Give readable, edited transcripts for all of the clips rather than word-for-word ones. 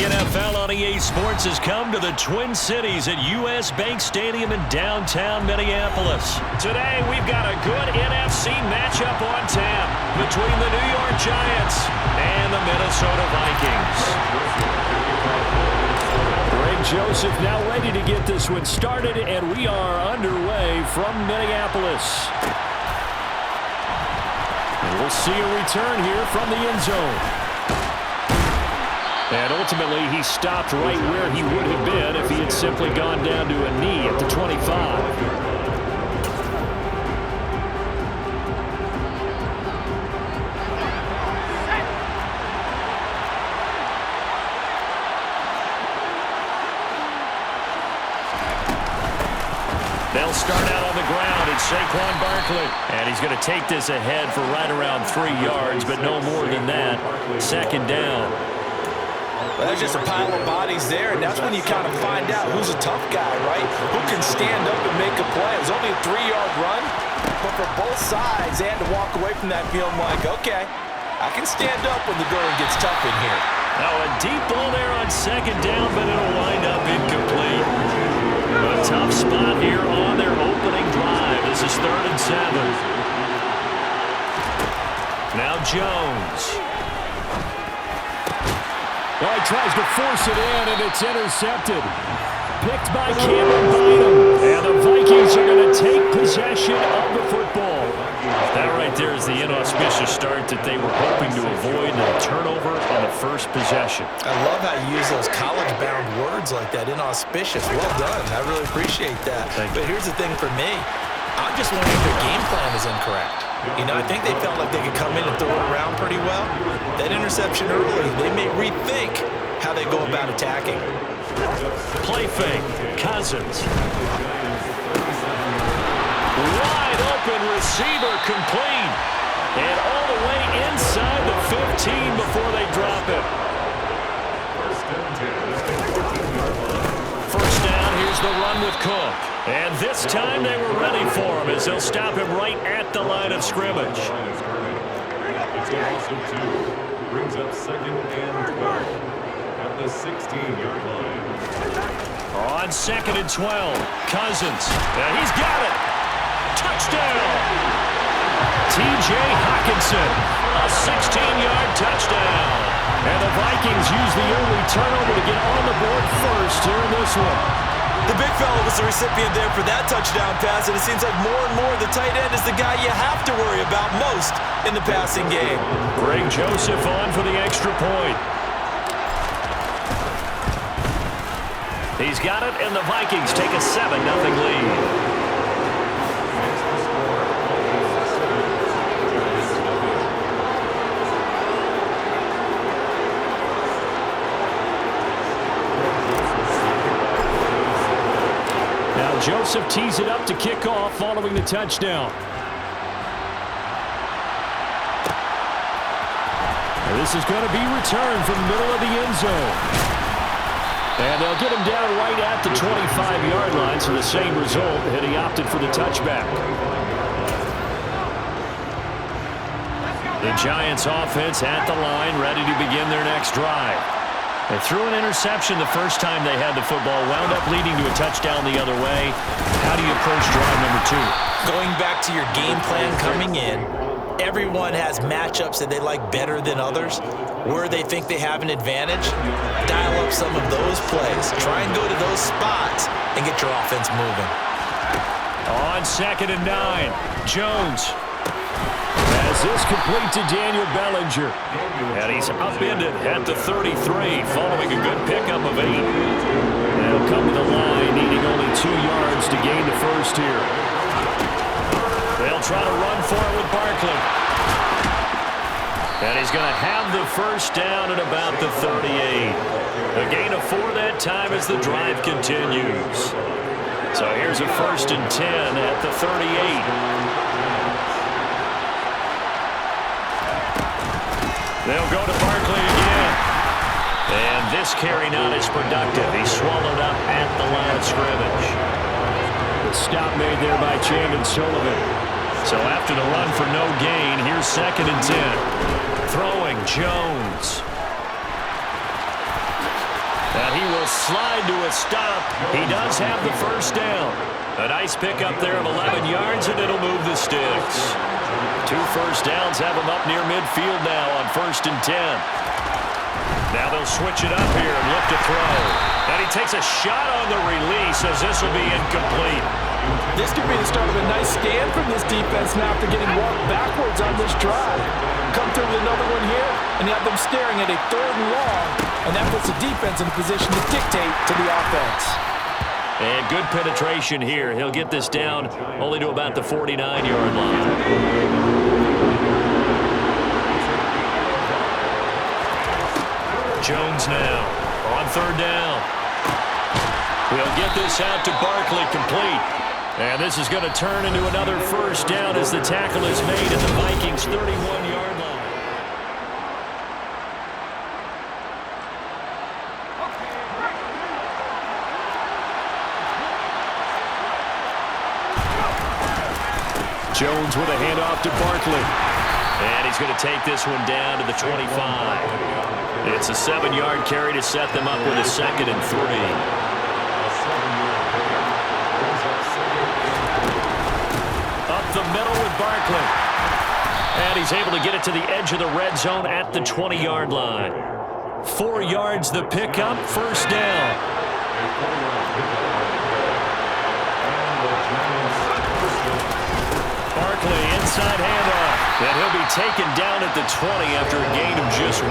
NFL on EA Sports has come to the Twin Cities at U.S. Bank Stadium in downtown Minneapolis. Today, we've got a good NFC matchup on tap between the New York Giants and the Minnesota Vikings. Greg Joseph now ready to get this one started, and we are underway from Minneapolis. And we'll see a return here from the end zone. And ultimately, he stopped right where he would have been if he had simply gone down to a knee at the 25. They'll start out on the ground. It's Saquon Barkley. And he's going to take this ahead for right around 3 yards, but no more than that. Second down. Well, there's just a pile of bodies there, and that's when you kind of find out who's a tough guy, right? Who can stand up and make a play. It was only a 3-yard run, but for both sides, they had to walk away from that feeling like, okay, I can stand up when the going gets tough in here. Now a deep ball there on second down, but it'll wind up incomplete. A tough spot here on their opening drive. This is 3rd and 7. Now Jones. Well, he tries to force it in, and it's intercepted. Picked by Cameron Bynum. And the Vikings are going to take possession of the football. That right there is the inauspicious start that they were hoping to avoid, a turnover on the first possession. I love how you use those college-bound words like that, inauspicious. Well done. I really appreciate that. But here's the thing for me. I'm just wondering if their game plan is incorrect. You know, I think they felt like they could come in and throw it around pretty well. That interception early, they may rethink how they go about attacking. Play fake. Cousins. Wide open receiver complete. And all the way inside the 15 before they drop it. First down, here's the run with Cook. And this time they were ready for him as they'll stop him right at the line of scrimmage. It's also 2. Brings up 2nd and 12 at the 16-yard line. On 2nd and 12, Cousins. And he's got it. Touchdown. T.J. Hockenson. A 16-yard touchdown. And the Vikings use the early turnover to get on the board first here in this one. The big fella was the recipient there for that touchdown pass, and it seems like more and more the tight end is the guy you have to worry about most in the passing game. Greg Joseph on for the extra point. He's got it, and the Vikings take a 7-0 lead. Joseph tees it up to kick off following the touchdown. And this is going to be returned from the middle of the end zone. And they'll get him down right at the 25-yard line, so the same result, and he opted for the touchback. The Giants offense at the line, ready to begin their next drive. They threw an interception the first time they had the football, wound up leading to a touchdown the other way. How do you approach drive number 2? Going back to your game plan coming in, everyone has matchups that they like better than others. Where they think they have an advantage, dial up some of those plays. Try and go to those spots and get your offense moving. On 2nd and 9, Jones. As this complete to Daniel Bellinger. And he's upended at the 33 following a good pickup of 8. They'll come to the line needing only 2 yards to gain the first here. They'll try to run for it with Barkley. And he's going to have the first down at about the 38. A gain of 4 that time as the drive continues. So here's a 1st and 10 at the 38. They'll go to Barkley again. And this carry not as productive. He's swallowed up at the line of scrimmage. The stop made there by Chandon Sullivan. So after the run for no gain, here's 2nd and 10. Throwing Jones. And he will slide to a stop. He does have the first down. A nice pickup there of 11 yards, and it'll move the sticks. 2 first downs have him up near midfield now on 1st and 10. Now they'll switch it up here and look to throw. And he takes a shot on the release as this will be incomplete. This could be the start of a nice stand from this defense now after getting walked backwards on this drive. Come through with another one here, and you have them staring at a 3rd and long, and that puts the defense in a position to dictate to the offense. And good penetration here. He'll get this down only to about the 49-yard line. Jones now on 3rd down. He'll get this out to Barkley, complete. And this is going to turn into another first down as the tackle is made at the Vikings' 31-yard line. Jones with a handoff to Barkley. And he's going to take this one down to the 25. It's a 7-yard carry to set them up with a 2nd and 3. The middle with Barkley. And he's able to get it to the edge of the red zone at the 20-yard line. 4 yards the pickup, first down. Barkley inside handoff. And he'll be taken down at the 20 after a gain of just 1.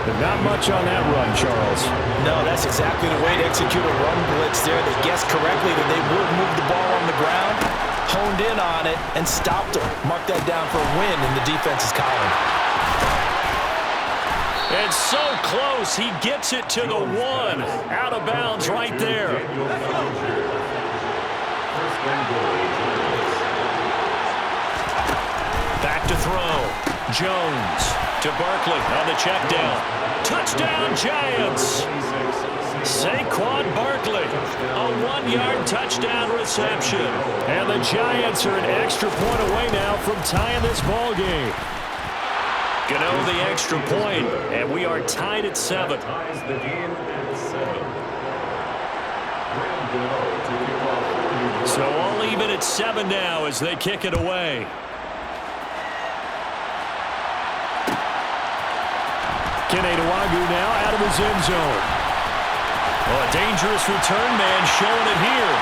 But not much on that run, Charles. No, that's exactly the way to execute a run blitz there. They guessed correctly that they would move the ball on the ground, honed in on it, and stopped them. Mark that down for a win in the defense's column. And so close, he gets it to the 1. Out of bounds right there. Back to throw. Jones to Barkley on the check down. Touchdown, Giants. Saquon Barkley, a 1-yard touchdown reception. And the Giants are an extra point away now from tying this ball game. Gano the extra point, and we are tied at 7. Ties the game at 7. So all even at 7 now as they kick it away. Keneduagu now out of his end zone. Oh, a dangerous return man showing it here.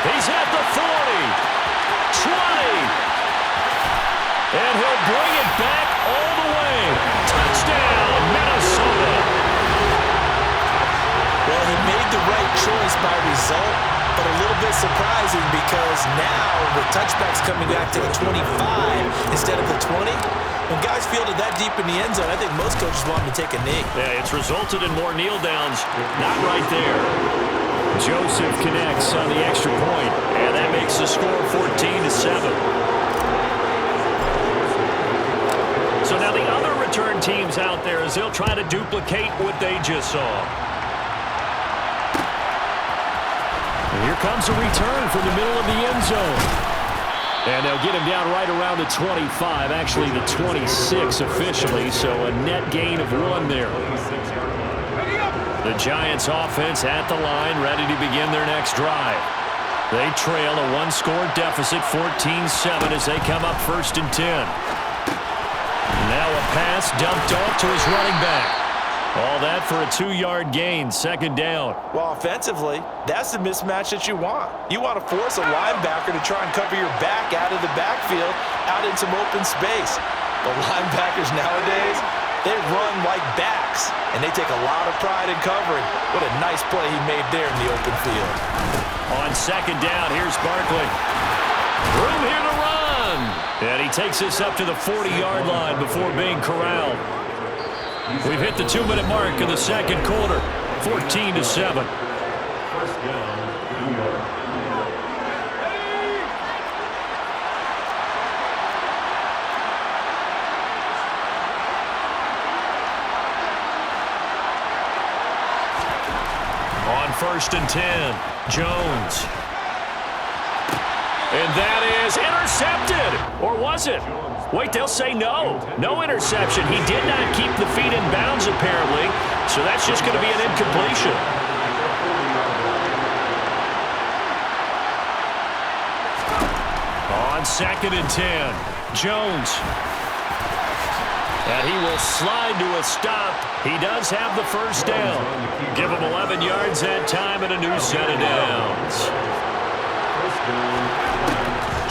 He's at the 40, 20, and he'll bring it back all the way. Touchdown, Minnesota. Well, he made the right choice by result, but a little bit surprising because now the touchback's coming back to the 25 instead of the 20. When guys fielded that deep in the end zone, I think most coaches want them to take a knee. Yeah, it's resulted in more kneel downs. Not right there. Joseph connects on the extra point, and that makes the score 14-7. So now the other return teams out there as they'll try to duplicate what they just saw. And here comes a return from the middle of the end zone. And they'll get him down right around the 25, actually the 26 officially, so a net gain of 1 there. The Giants offense at the line, ready to begin their next drive. They trail a 1-score deficit, 14-7 as they come up 1st and 10. Now a pass dumped off to his running back. All that for a 2-yard gain, 2nd down. Well, offensively, that's the mismatch that you want. You want to force a linebacker to try and cover your back out of the backfield, out in some open space. The linebackers nowadays, they run like backs, and they take a lot of pride in covering. What a nice play he made there in the open field. On 2nd down, here's Barkley. Room here to run. And he takes this up to the 40-yard line before being corralled. We've hit the 2-minute mark in the 2nd quarter, 14-7. First down, New York. On 1st and 10, Jones. And that is intercepted. Or was it? Wait, they'll say no. No interception. He did not keep the feet in bounds, apparently. So that's just going to be an incompletion. On 2nd and 10, Jones. And he will slide to a stop. He does have the first down. Give him 11 yards that time and a new set of downs.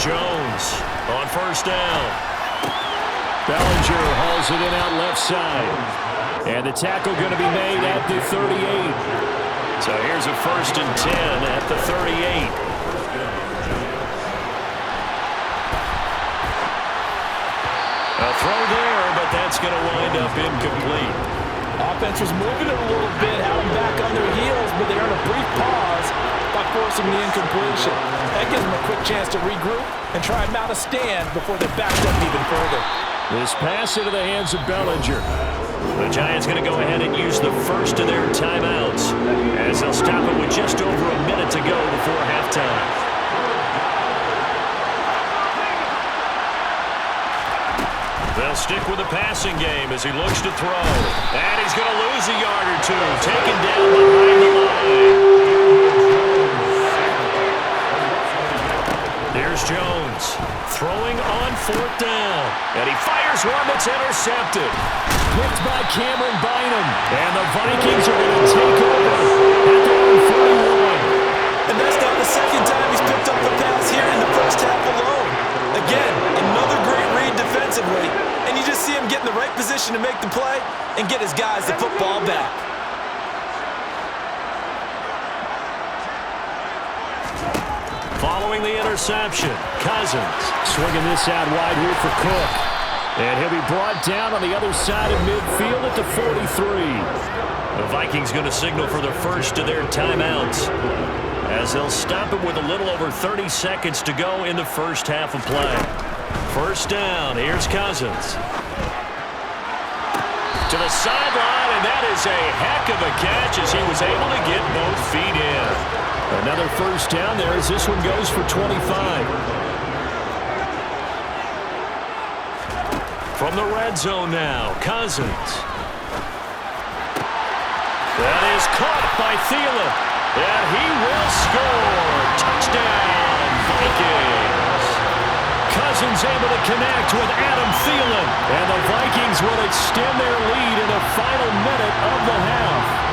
Jones on 1st down. Bellinger hauls it in out left side. And the tackle going to be made at the 38. So here's a 1st and 10 at the 38. A throw there, but that's going to wind up incomplete. Offense was moving it a little bit, had them back on their heels, but they earned a brief pause by forcing the incompletion. That gives them a quick chance to regroup and try and mount a stand before they're backed up even further. This pass into the hands of Bellinger. The Giants going to go ahead and use the first of their timeouts as they'll stop it with just over a minute to go before halftime. They'll stick with the passing game as he looks to throw. And he's going to lose a yard or two. Taken down behind the line. There's Jones throwing on 4th down. And he fires one that's intercepted. Picked by Cameron Bynum. And the Vikings are going to take over at their own 41. And that's not the second time he's picked up the pass here in the first half alone. Again, another great read defensively, and you just see him get in the right position to make the play and get his guys the football back. Following the interception, Cousins swinging this out wide here for Cook. And he'll be brought down on the other side of midfield at the 43. The Vikings going to signal for the first of their timeouts, as they'll stop it with a little over 30 seconds to go in the first half of play. 1st down, here's Cousins. To the sideline, and that is a heck of a catch as he was able to get both feet in. Another 1st down there as this one goes for 25. From the red zone now, Cousins. That is caught by Thielen. And he will score. Touchdown, Vikings. Cousins able to connect with Adam Thielen. And the Vikings will extend their lead in the final minute of the half.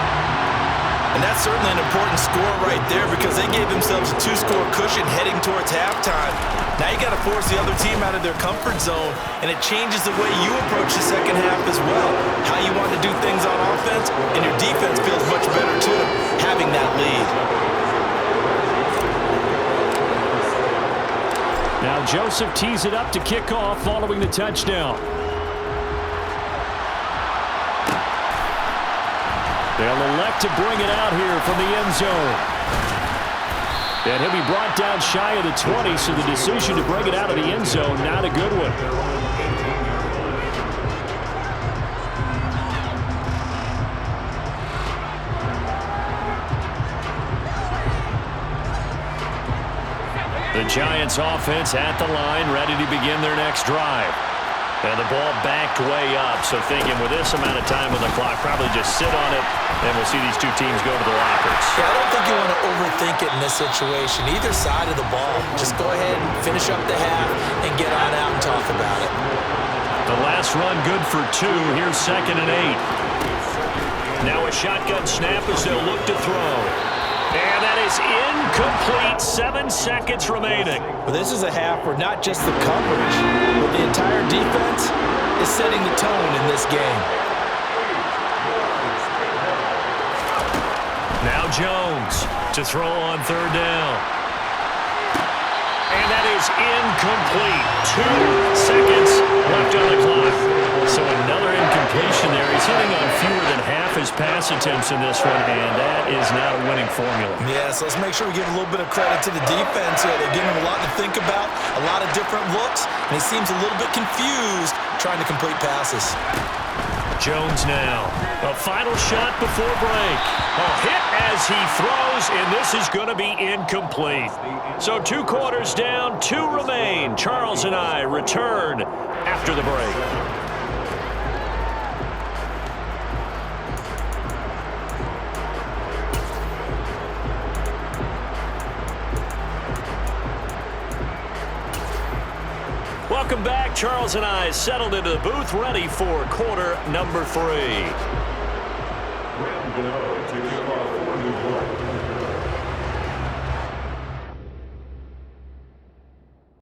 And that's certainly an important score right there because they gave themselves a 2-score cushion heading towards halftime. Now you got to force the other team out of their comfort zone, and it changes the way you approach the second half as well. How you want to do things on offense, and your defense feels much better too, having that lead. Now Joseph tees it up to kick off following the touchdown. They'll elect to bring it out here from the end zone. And he'll be brought down shy of the 20, so the decision to bring it out of the end zone, not a good one. The Giants offense at the line, ready to begin their next drive. And the ball backed way up, so thinking with this amount of time on the clock, probably just sit on it, and we'll see these two teams go to the lockers. Yeah, I don't think you want to overthink it in this situation. Either side of the ball, just go ahead and finish up the half and get on out and talk about it. The last run good for 2. Here's 2nd and 8. Now a shotgun snap as they'll look to throw. And that is incomplete. 7 seconds remaining. Well, this is a half where not just the coverage, but the entire defense is setting the tone in this game. Now Jones to throw on 3rd down. And that is incomplete. 2 seconds left on the clock. So another incompletion there. He's hitting on fewer than half his pass attempts in this one, and that is not a winning formula. Yeah, so let's make sure we give a little bit of credit to the defense here. They're giving him a lot to think about, a lot of different looks, and he seems a little bit confused trying to complete passes. Jones now. A final shot before break. A hit as he throws, and this is going to be incomplete. So 2 quarters down, 2 remain. Charles and I return after the break. Welcome back. Charles and I settled into the booth, ready for quarter number 3. Rambino to